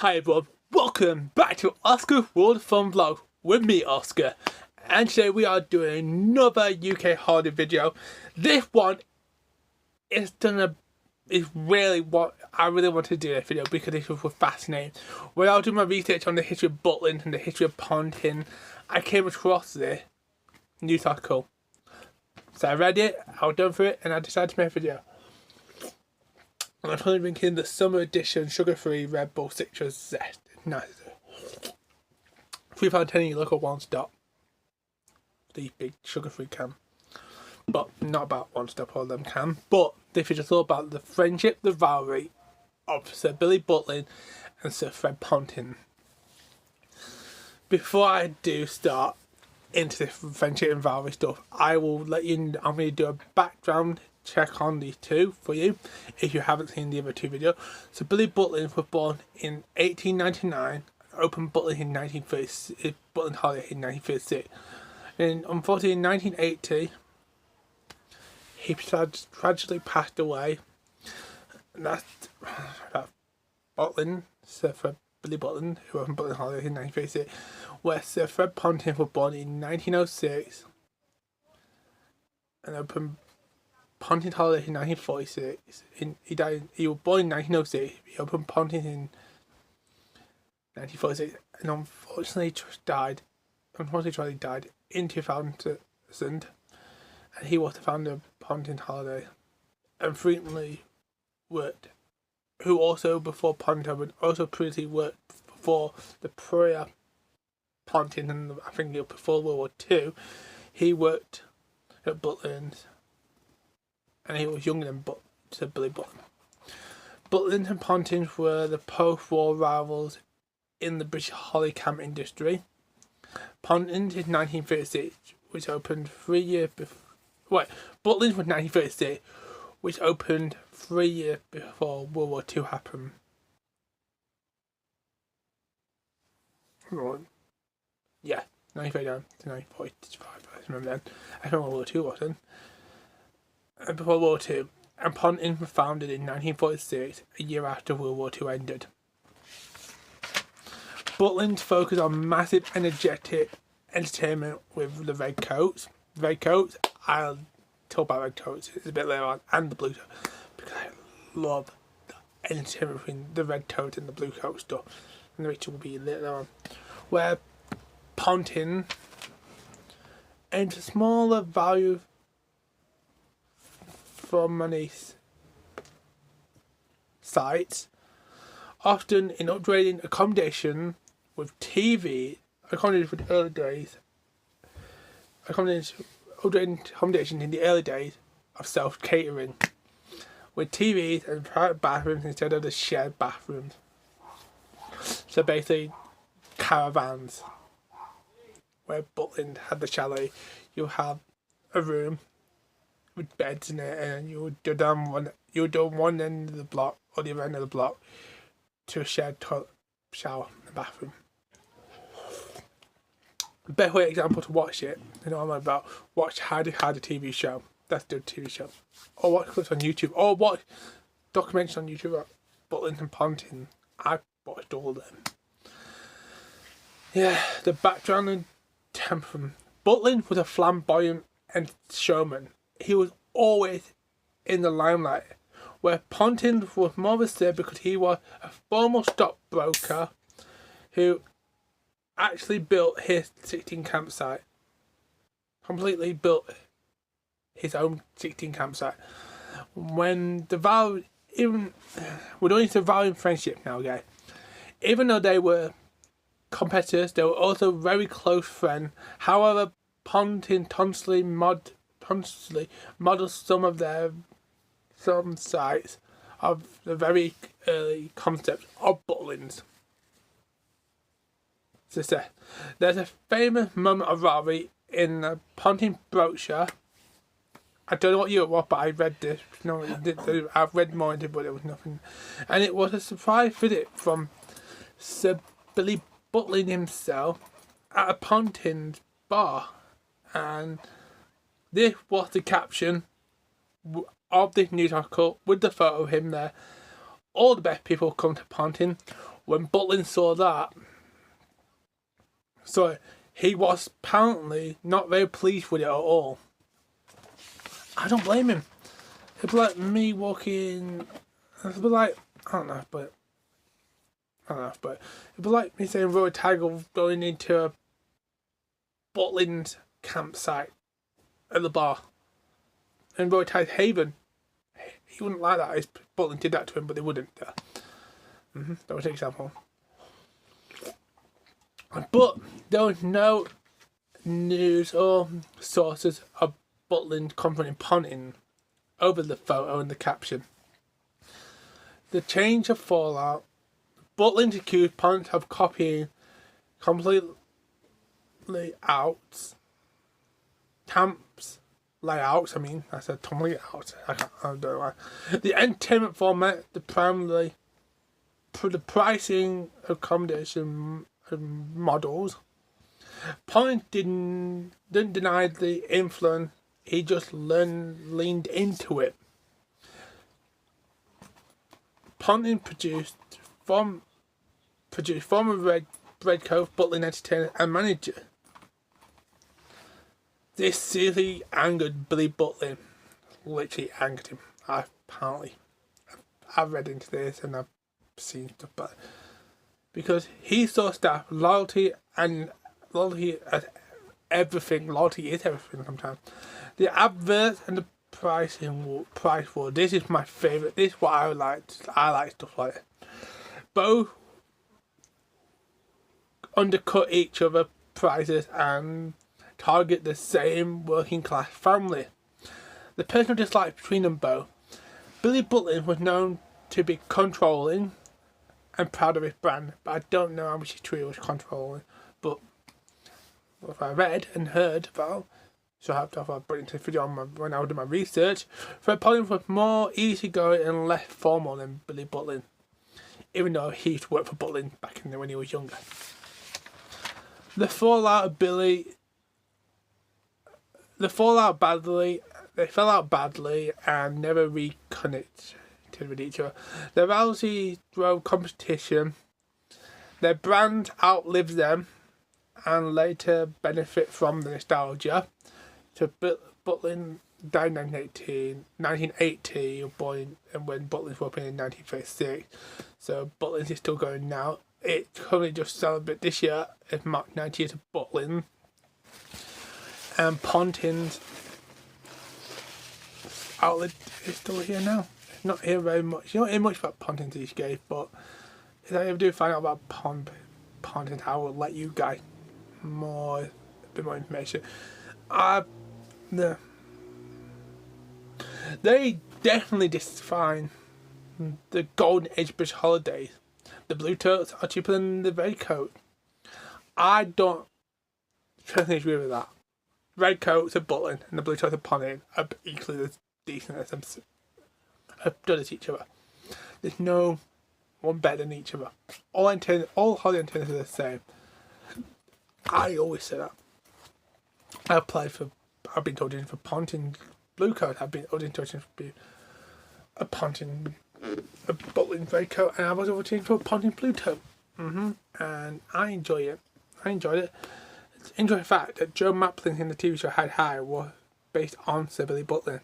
Hi everyone, welcome back to Oscar World Fun Vlog with me, Oscar. And today we are doing another UK holiday video. This one is really what I really want to do in a video because it was fascinating. When I was doing my research on the history of Butlin and the history of Pontin, I came across this news article. So I read it, I was done for it, and I decided to make a video. I'm currently drinking the summer edition sugar-free Red Bull Citrus Zest. Nice. £3.10 in your local One Stop. The big sugar-free can. But not about One Stop, all of them can. But this is just all about the friendship, the rivalry of Sir Billy Butlin and Sir Fred Pontin. Before I do start into this friendship and rivalry stuff, I will let you know, I'm going to do a background check on these two for you if you haven't seen the other two videos. So Billy Butlin was born in 1899, opened Butlin in 1936, Butlin Holiday in 1936. And unfortunately in 1980 he tragically passed away. And that's Butlin, Sir Fred Billy Butlin, who opened Butlin Holiday in 1936, where Sir Fred Pontin was born in 1906 and opened Pontin Holiday in 1946. He was born in 1906. He opened Pontin in 1946, and unfortunately died in 2000. And he was the founder of Pontin Holiday, and frequently worked. Who also before Pontin would also previously worked for the prior Pontin, and I think before World War II, he worked at Butlins. And he was younger than Sir Billy Butlin. Butlins and Pontins were the post-war rivals in the British holiday camp industry. Pontins in 1936, which opened 3 years before. Butlins was 1936, which opened 3 years before World War II happened. Yeah, 1939 to 1945. I remember then. I remember World War II was then. Before World War II, and Pontin was founded in 1946, a year after World War II ended. Butlins focused on massive, energetic entertainment with the red coats. I'll talk about red coats, it's a bit later on, and the blue coats, because I love the entertainment between the red coat and the blue coat stuff, and which will be later on. Where Pontin aimed a smaller value for money sites, often in upgrading accommodation with TV, upgrading accommodation in the early days of self-catering, with TVs and private bathrooms instead of the shared bathrooms. So basically, caravans. Where Butlin had the chalet, you have a room with beds in it, and you would go down one end of the block or the other end of the block to a shared toilet, shower, and bathroom. The best way example to watch it, you know what I'm about, watch How to TV show. That's the TV show. Or watch clips on YouTube. Or watch documentaries on YouTube about Butlin and Pontin. I've watched all of them. Yeah, the background and temperament. Butlin was a flamboyant and showman. He was always in the limelight, where Pontin was more reserved because he was a former stockbroker who actually built his 16 campsite. Completely built his own 16 campsite. When the value, we're going into value friendship now, okay? Even though they were competitors, they were also very close friends. However, Pontin constantly models some sites of the very early concept of Butlins. So there's a famous moment of rivalry in the Pontin brochure. I don't know what year it was, but I read this. No, I've read more into it, but it was nothing. And it was a surprise visit from Sir Billy Butlin himself at a Pontin's bar, and this was the caption of this news article with the photo of him there. All the best people come to Pontin, when Butlin saw that, so he was apparently not very pleased with it at all. I don't blame him. It'd be like me walking. It'd be like I don't know, but it'd be like me saying Roy Tiger going into a Butlins campsite at the bar, and Roy Tiger's Haven. He wouldn't like that. Butlin did that to him, but they wouldn't. That was an example. But there was no news or sources of Butlin confronting Pontin over the photo and the caption. The change of fallout. Butlin accused Pontin of copying completely out camps layouts. I said completely out. I don't know why. The entertainment format, the pricing accommodation models. Pontin didn't deny the influence. He just leaned into it. Pontin produced former Redcoat, Butlin entertainer and manager. This seriously angered Billy Butlin. Literally angered him. I've read into this and I've seen stuff, but because he saw staff loyalty as everything. Loyalty is everything sometimes. The adverts and the price war. This is my favourite. This is what I like. I like stuff like it. Both undercut each other prices and target the same working class family. The personal dislike between them both. Billy Butlin was known to be controlling and proud of his brand, but I don't know how much he truly was controlling. But what I read and heard about, so I have to put into the video when I was doing my research, Fred Pontin was more easygoing and less formal than Billy Butlin, even though he used to work for Butlin back when he was younger. They fell out badly and never reconnected with each other. Their rivalry drove competition. Their brand outlives them and later benefit from the nostalgia. So Butlin died in 1980, born and when Butlins were opened in 1936. So Butlins is still going now. It currently just celebrated this year. It marked 90 years of Butlin. And Pontin's outlet is still here now. It's not here very much. You don't hear much about Pontin these days, but if I ever do find out about Pontin, I will let you guys a bit more information. They definitely define the golden age of British holidays. The blue coats are cheaper than the red coat. I don't personally agree with that. Red coats are Butlin and the blue coats are Pontin are equally as decent as them, good as each other. There's no one better than each other. All holiday antennas are the same. I always say that. I've been auditioning for Pontin blue coat. I've been auditioning for a Pontin, a Butlin red coat, and I was auditioning for a Pontin blue coat. And I enjoy it. I enjoyed it. Enjoy the fact that Joe Maplin in the TV show High High was based on Sir Billy Butlin.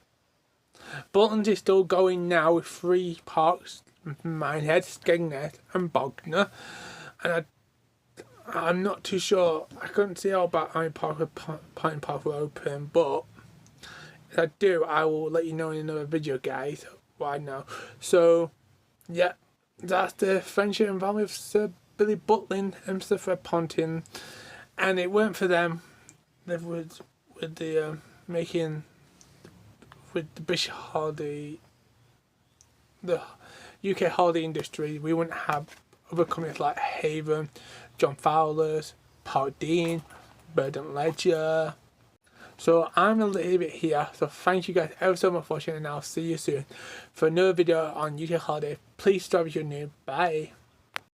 Butlins is still going now with 3 parks: Minehead, Skegness and Bognor. And I'm not too sure. I couldn't see how about Iron Park or Pontin Park were open, but if I do, I will let you know in another video, guys. Right now. So, yeah, that's the friendship and value of Sir Billy Butlin and Sir Fred Pontin. And it weren't for them, with the British holiday, the UK holiday industry, we wouldn't have other companies like Haven, John Fowler's, Pontin, Bird and Ledger. So I'm going to leave it here. So thank you guys ever so much for watching, and I'll see you soon for another video on UK holiday. Please subscribe if you're new. Bye.